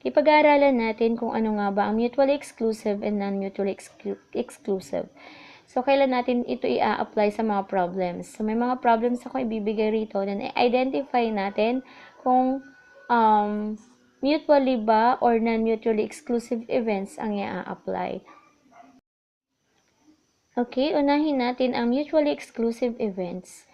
ipag-aaralan natin kung ano nga ba ang mutually exclusive and non-mutually exclusive. So, kailan natin ito i-apply sa mga problems? So, may mga problems ako ibibigay rito, then identify natin kung mutually ba or non-mutually exclusive events ang i-apply. Okay, unahin natin ang mutually exclusive events.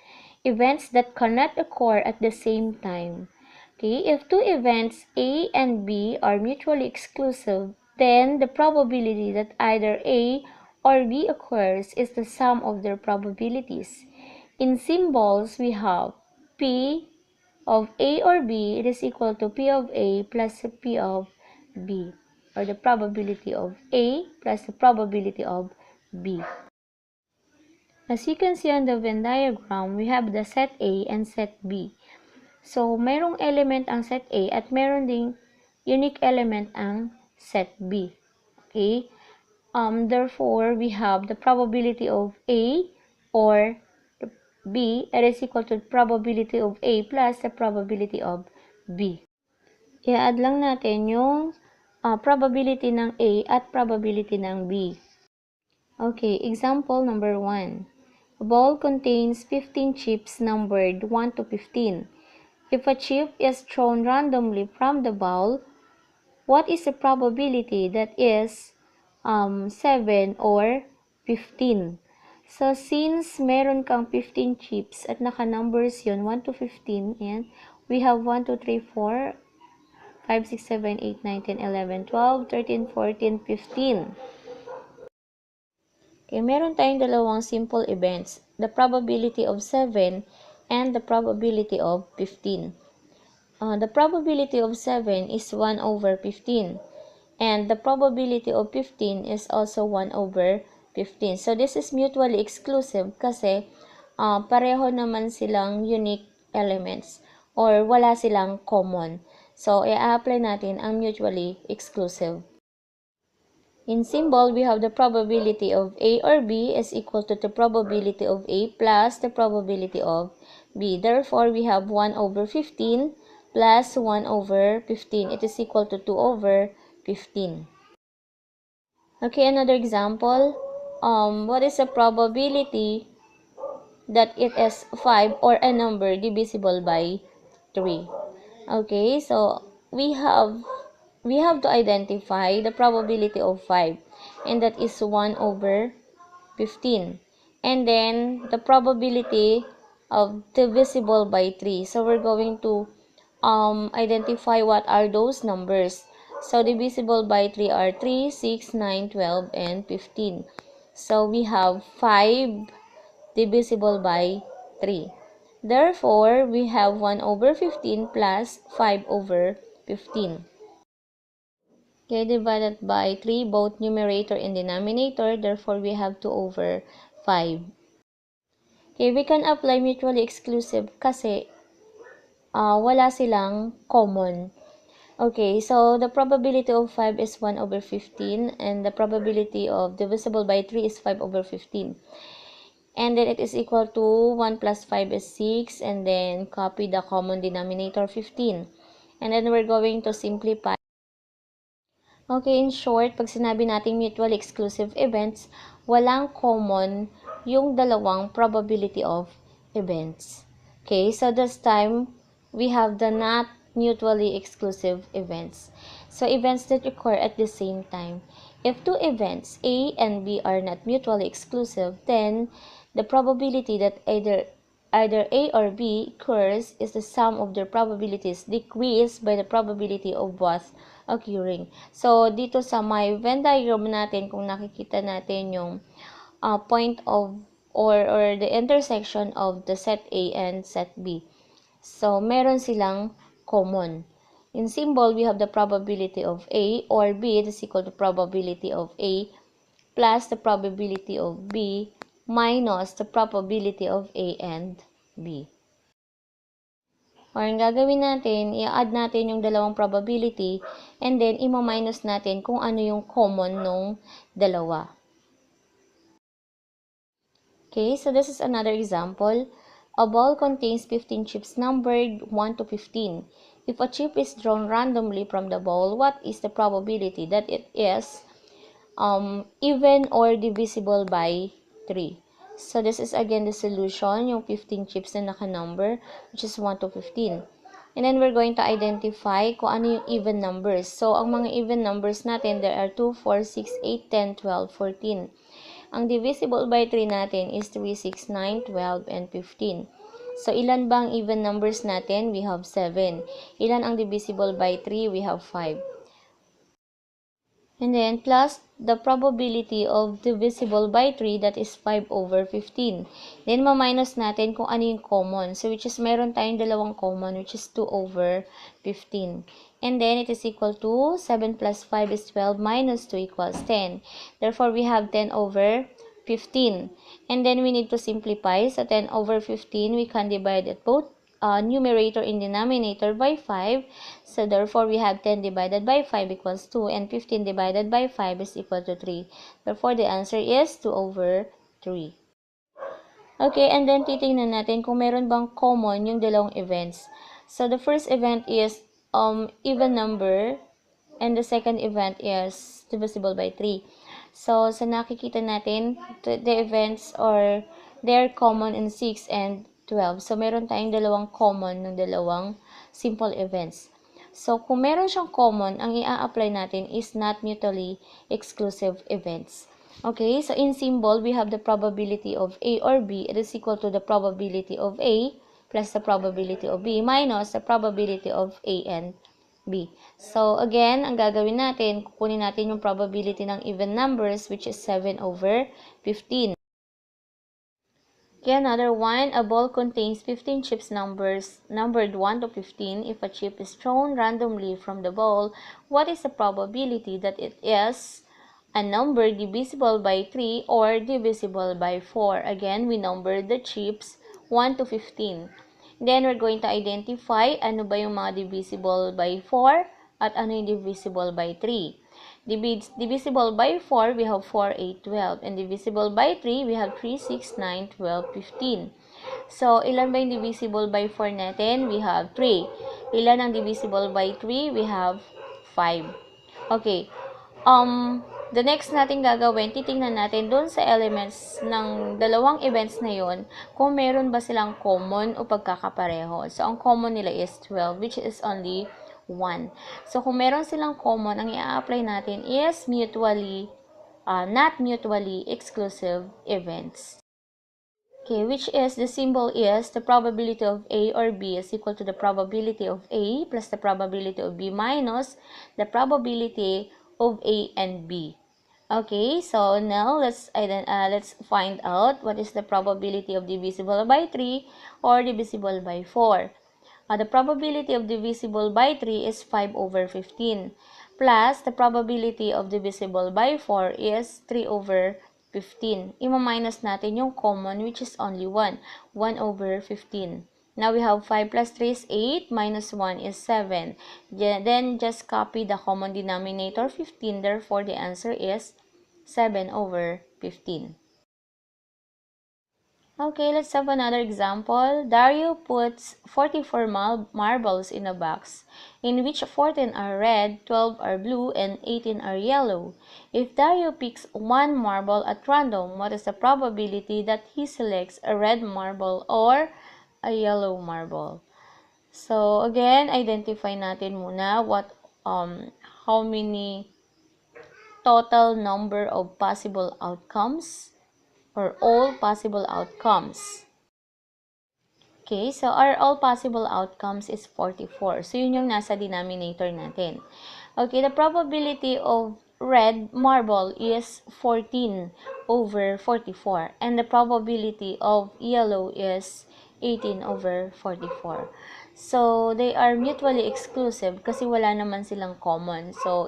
Events that cannot occur at the same time. Okay, if two events A and B are mutually exclusive, then the probability that either A or B occurs is the sum of their probabilities. In symbols, we have P of A or B, it is equal to P of A plus P of B, or the probability of A plus the probability of B. As you can see on the Venn diagram, we have the set A and set B. So, mayroong element ang set A at meron ding unique element ang set B. Okay? Therefore, we have the probability of A or B, it is equal to the probability of A plus the probability of B. I-add lang natin yung probability ng A at probability ng B. Okay, example number 1. A ball contains 15 chips numbered 1 to 15. If a chip is thrown randomly from the ball, what is the probability that is 7 or 15? So, since meron kang 15 chips at naka-numbers yun, 1 to 15, and we have 1, 2, 3, 4, 5, 6, 7, 8, 9, 10, 11, 12, 13, 14, 15. Okay, meron tayong dalawang simple events, the probability of 7 and the probability of 15. The probability of 7 is 1 over 15. And the probability of 15 is also 1 over 15. So, this is mutually exclusive kasi pareho naman silang unique elements or wala silang common. So, i-apply natin ang mutually exclusive. In symbol, we have the probability of A or B is equal to the probability of A plus the probability of B. Therefore, we have 1 over 15 plus 1 over 15. It is equal to 2 over 15. Okay, another example. What is the probability that it is 5 or a number divisible by 3? Okay, so we have to identify the probability of 5, and that is 1 over 15. And then, the probability of divisible by 3. So, we're going to identify what are those numbers. So, divisible by 3 are 3, 6, 9, 12, and 15. So, we have 5 divisible by 3. Therefore, we have 1 over 15 plus 5 over 15. Okay, divided by 3, both numerator and denominator. Therefore, we have 2 over 5. Okay, we can apply mutually exclusive kasi wala silang common. Okay, so the probability of 5 is 1 over 15 and the probability of divisible by 3 is 5 over 15. And then it is equal to 1 plus 5 is 6, and then copy the common denominator 15. And then we're going to simplify. Okay, in short, pag sinabi nating mutually exclusive events, walang common yung dalawang probability of events. Okay, so this time, we have the not mutually exclusive events. So, events that occur at the same time. If two events, A and B, are not mutually exclusive, then the probability that either A or B occurs is the sum of their probabilities decreased by the probability of both occurring. So, dito sa my Venn diagram natin, kung nakikita natin yung point of or the intersection of the set A and set B. So, meron silang common. In symbol, we have the probability of A or B, it is equal to probability of A plus the probability of B minus the probability of A and B. Or ang gagawin natin, i-add natin yung dalawang probability and then i-minus natin kung ano yung common nung dalawa. Okay, so this is another example. A ball contains 15 chips numbered 1 to 15. If a chip is drawn randomly from the ball, what is the probability that it is even or divisible by 3? So, this is again the solution, yung 15 chips na naka-number, which is 1 to 15. And then, we're going to identify kung ano yung even numbers. So, ang mga even numbers natin, there are 2, 4, 6, 8, 10, 12, 14. Ang divisible by 3 natin is 3, 6, 9, 12, and 15. So, ilan bang even numbers natin? We have 7. Ilan ang divisible by 3? We have 5. And then, plus the probability of divisible by 3, that is 5 over 15. Then, ma-minus natin kung ano yung common. So, which is, meron tayong dalawang common, which is 2 over 15. And then, it is equal to 7 plus 5 is 12 minus 2 equals 10. Therefore, we have 10 over 15. And then, we need to simplify. So, 10 over 15, we can divide it both numerator and denominator by 5. So, therefore, we have 10 divided by 5 equals 2, and 15 divided by 5 is equal to 3. Therefore, the answer is 2 over 3. Okay, and then titingnan natin kung meron bang common yung dalawang events. So, the first event is even number, and the second event is divisible by 3. So, sa nakikita natin, the events are, they're common in 6 and 12. So, meron tayong dalawang common ng dalawang simple events. So, kung meron siyang common, ang i-apply natin is not mutually exclusive events. Okay, so in symbol, we have the probability of A or B. It is equal to the probability of A plus the probability of B minus the probability of A and B. So, again, ang gagawin natin, kukunin natin yung probability ng even numbers, which is 7 over 15. Okay, another one, a ball contains 15 chips numbered 1 to 15. If a chip is thrown randomly from the ball, what is the probability that it is a number divisible by 3 or divisible by 4? Again, we numbered the chips 1 to 15. Then, we're going to identify ano ba yung mga divisible by 4 at ano yung divisible by 3. Divisible by 4, we have 4, 8, 12. And divisible by 3, we have 3, 6, 9, 12, 15. So, ilan ba yung divisible by 4 natin? We have 3. Ilan ang divisible by 3? We have 5. Okay. The next natin gagawin, titingnan natin doon sa elements ng dalawang events na yon kung meron ba silang common o pagkakapareho. So, ang common nila is 12, which is only 1. So, kung meron silang common, ang i-apply natin is not mutually exclusive events. Okay, which is, the symbol is, the probability of A or B is equal to the probability of A plus the probability of B minus the probability of A and B. Okay, so now let's find out what is the probability of divisible by 3 or divisible by 4. The probability of divisible by 3 is 5 over 15, plus the probability of divisible by 4 is 3 over 15. Ima-minus natin yung common, which is only 1. 1 over 15. Now we have 5 plus 3 is 8, minus 1 is 7. Then just copy the common denominator, 15. Therefore, the answer is 7 over 15. Okay, let's have another example. Dario puts 44 marbles in a box, in which 14 are red, 12 are blue, and 18 are yellow. If Dario picks one marble at random, what is the probability that he selects a red marble or a yellow marble? So, again, identify natin muna how many total number of possible outcomes or all possible outcomes. Okay, so our all possible outcomes is 44. So, yun yung nasa denominator natin. Okay, the probability of red marble is 14 over 44. And the probability of yellow is 18 over 44. So, they are mutually exclusive kasi wala naman silang common. So,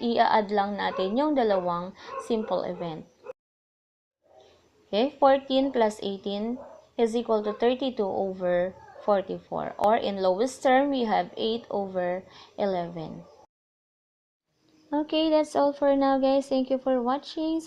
i-add lang natin yung dalawang simple event. Okay, 14 plus 18 is equal to 32 over 44. Or in lowest term, we have 8 over 11. Okay, that's all for now, guys. Thank you for watching.